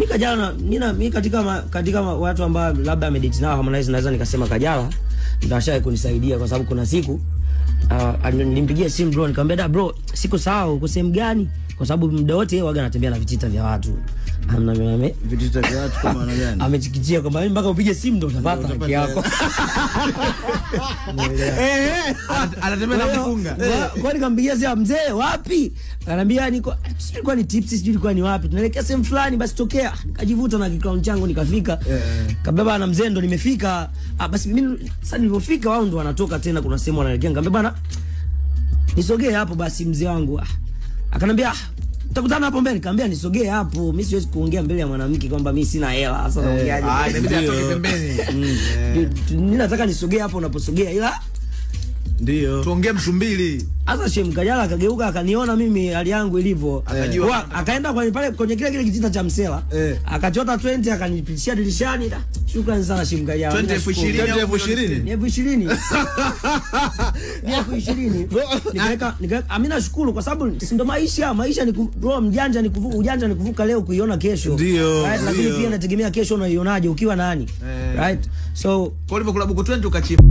Mimi Kajala mimi katika watu ambao labda amedate nao Harmonize naweza nikasema Kajala ndashaye kunisaidia kwa sababu kuna siku nilimpigia simu bro nikamwambia da bro siku sawa uko sehemu gani kwa sababu muda wote yeye waga anatembea na vitita vya watu. Vitita vya watu kwa maana gani? Amechikichia kwamba mimi mpaka upige simu ndo utapata haki yako. Anatembea na kufunga. Kwa nikampigia simu mzee wapi? Ananiambia nilikuwa ni tips sijui ilikuwa ni wapi. Tunaelekea sehemu fulani basi tokea. Nikajivuta na kikao changu nikafika. Kabeba na mzee ndo nimefika. Basi mimi sasa nilipofika wao ndo wanatoka tena kuna sehemu wanaelekea. Nikamwambia bwana nisogee hapo basi mzee wangu. Akanambia tutakutana hapo mbele. Nikamwambia nisogee hapo. Mimi siwezi kuongea mbele ya mwanamke kwamba mimi sina hela. Sasa naongeaje? Inabidi atoke pembeni. Mimi nataka nisogee hapo unaposogea ila ndio tuongee Msumbili. Sasa Shem Kajala akageuka akaniona mimi hali yangu ilivyo. Akaenda kwenye kile kitita cha msela. Akachota 20 akanipitishia dirishani. Shukrani sana Shem Kajala. 20,020. Ni 20,000. Ni 20,000. Nikaweka amina shukuru kwa sababu ndio maisha ni bro mjanja ni kuvuka ujanja ni kuvuka leo kuiona kesho. Right? Lakini pia nategemea kesho unaionaje ukiwa nani. Right? So kwa hivyo kula buku 20 ukachimba